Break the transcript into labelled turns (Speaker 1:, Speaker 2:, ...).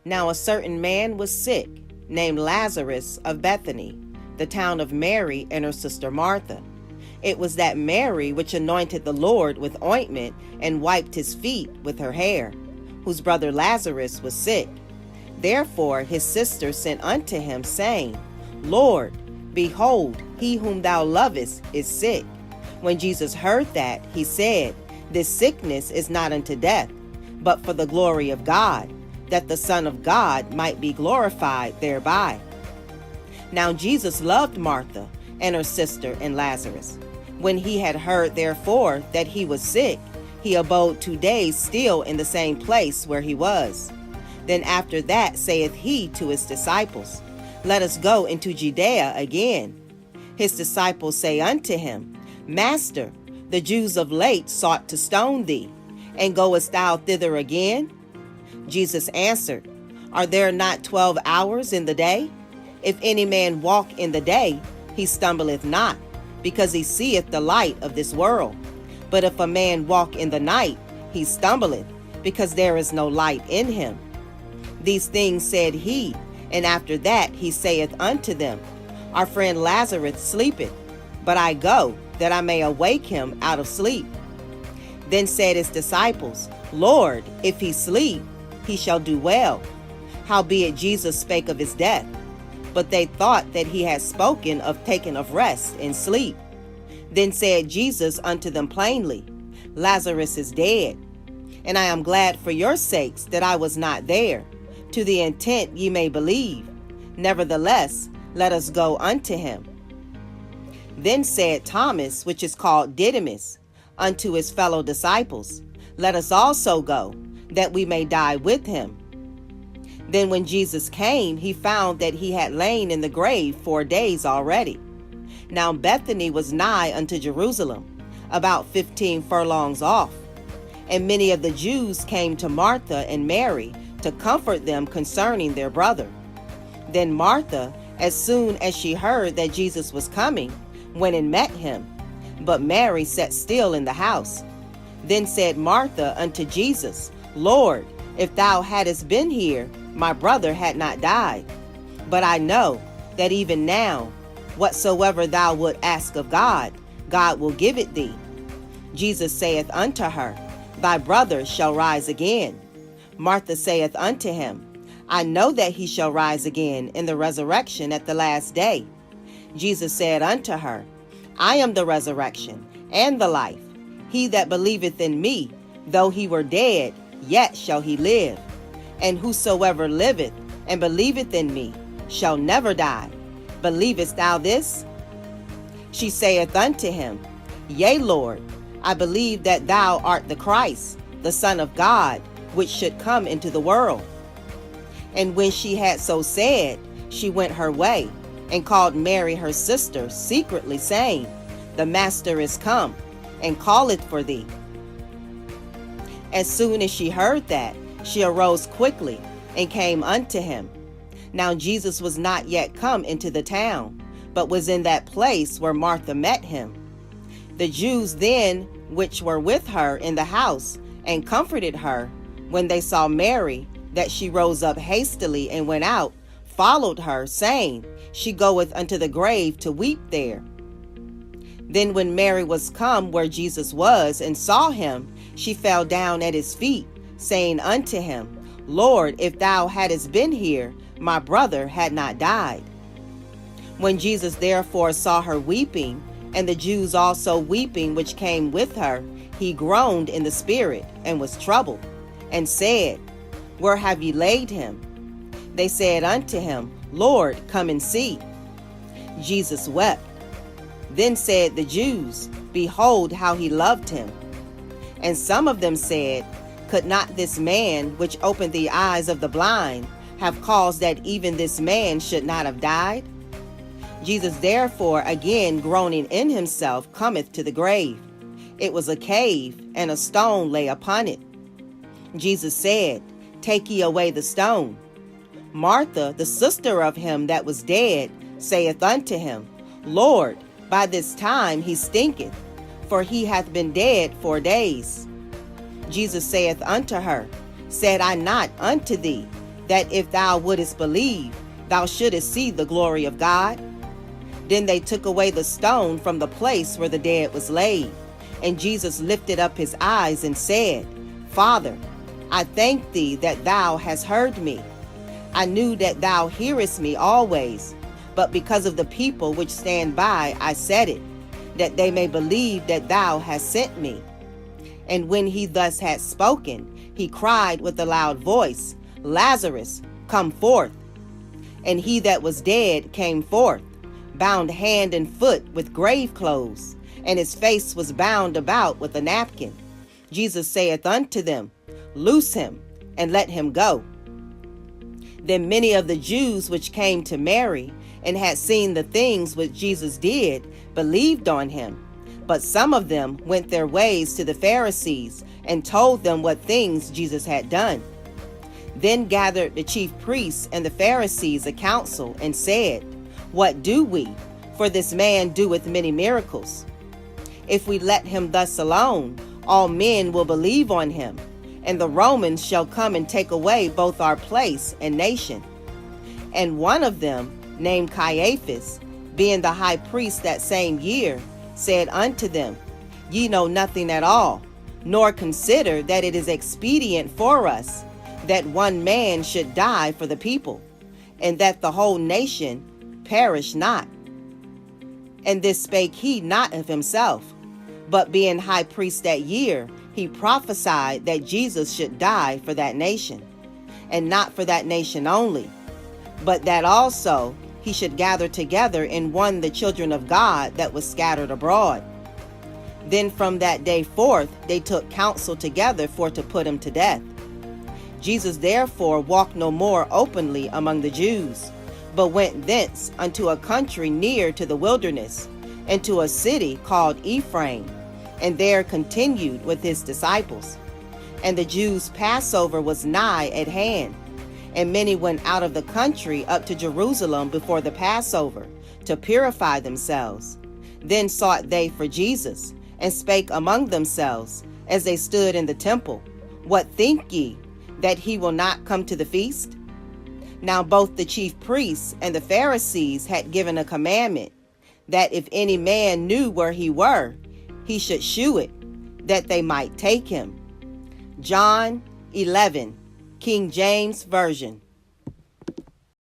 Speaker 1: Now a certain man was sick, named Lazarus of Bethany, the town of Mary and her sister Martha. It was that Mary which anointed the Lord with ointment and wiped his feet with her hair, whose brother Lazarus was sick. Therefore his sister sent unto him, saying, Lord, behold, he whom thou lovest is sick. When Jesus heard that, he said, This sickness is not unto death, but for the glory of God, that the Son of God might be glorified thereby. Now Jesus loved Martha and her sister and Lazarus. When he had heard therefore that he was sick, he abode 2 days still in the same place where he was. Then after that saith he to his disciples, Let us go into Judea again. His disciples say unto him, Master, the Jews of late sought to stone thee, and goest thou thither again? Jesus answered, Are there not 12 hours in the day? If any man walk in the day, he stumbleth not, because he seeth the light of this world. But if a man walk in the night, he stumbleth, because there is no light in him. These things said he, and after that he saith unto them, Our friend Lazarus sleepeth, but I go, that I may awake him out of sleep. Then said his disciples, Lord, if he sleep, he shall do well. Howbeit Jesus spake of his death, but they thought that he had spoken of taking of rest in sleep. Then said Jesus unto them plainly, Lazarus is dead, and I am glad for your sakes that I was not there, to the intent ye may believe. Nevertheless, let us go unto him. Then said Thomas, which is called Didymus, unto his fellow disciples, Let us also go, that we may die with him. Then when Jesus came, he found that he had lain in the grave 4 days already. Now Bethany was nigh unto Jerusalem, about 15 furlongs off. And many of the Jews came to Martha and Mary to comfort them concerning their brother. Then Martha, as soon as she heard that Jesus was coming, went and met him, but Mary sat still in the house. Then said Martha unto Jesus, Lord, if thou hadst been here, my brother had not died. But I know that even now, whatsoever thou wilt ask of God, God will give it thee. Jesus saith unto her, Thy brother shall rise again. Martha saith unto him, I know that he shall rise again in the resurrection at the last day. Jesus said unto her, I am the resurrection and the life. He that believeth in me, though he were dead, yet shall he live. And whosoever liveth and believeth in me shall never die. Believest thou this? She saith unto him, Yea, Lord, I believe that thou art the Christ, the Son of God, which should come into the world. And when she had so said, she went her way, and called Mary her sister secretly, saying, The Master is come, and calleth for thee. As soon as she heard that, she arose quickly, and came unto him. Now Jesus was not yet come into the town, but was in that place where Martha met him. The Jews then, which were with her in the house, and comforted her, when they saw Mary, that she rose up hastily and went out, followed her, saying, She goeth unto the grave to weep there. Then when Mary was come where Jesus was, and saw him, she fell down at his feet, saying unto him, Lord, if thou hadst been here, my brother had not died. When Jesus therefore saw her weeping, and the Jews also weeping which came with her, he groaned in the spirit, and was troubled, and said, Where have ye laid him? They said unto him, Lord, come and see. Jesus wept. Then said the Jews, Behold how he loved him. And some of them said, Could not this man, which opened the eyes of the blind, have caused that even this man should not have died? Jesus therefore, again groaning in himself, cometh to the grave. It was a cave, and a stone lay upon it. Jesus said, Take ye away the stone. Martha, the sister of him that was dead, saith unto him, Lord, by this time he stinketh, for he hath been dead 4 days. Jesus saith unto her, Said I not unto thee, that if thou wouldest believe, thou shouldest see the glory of God? Then they took away the stone from the place where the dead was laid. And Jesus lifted up his eyes and said, Father, I thank thee that thou hast heard me. I knew that thou hearest me always, but because of the people which stand by, I said it, that they may believe that thou hast sent me. And when he thus had spoken, he cried with a loud voice, Lazarus, come forth. And he that was dead came forth, bound hand and foot with grave clothes, and his face was bound about with a napkin. Jesus saith unto them, Loose him, and let him go. Then many of the Jews which came to Mary, and had seen the things which Jesus did, believed on him. But some of them went their ways to the Pharisees, and told them what things Jesus had done. Then gathered the chief priests and the Pharisees a council, and said, What do we? For this man doeth many miracles. If we let him thus alone, all men will believe on him, and the Romans shall come and take away both our place and nation. And one of them, named Caiaphas, being the high priest that same year, said unto them, Ye know nothing at all, nor consider that it is expedient for us that one man should die for the people, and that the whole nation perish not. And this spake he not of himself, but being high priest that year, he prophesied that Jesus should die for that nation, and not for that nation only, but that also he should gather together in one the children of God that was scattered abroad. Then from that day forth they took counsel together for to put him to death. Jesus therefore walked no more openly among the Jews, but went thence unto a country near to the wilderness, and to a city called Ephraim, and there continued with his disciples. And the Jews' Passover was nigh at hand, and many went out of the country up to Jerusalem before the Passover, to purify themselves. Then sought they for Jesus, and spake among themselves, as they stood in the temple, What think ye, that he will not come to the feast? Now both the chief priests and the Pharisees had given a commandment, that if any man knew where he were, he should shew it, that they might take him. John 11, King James Version.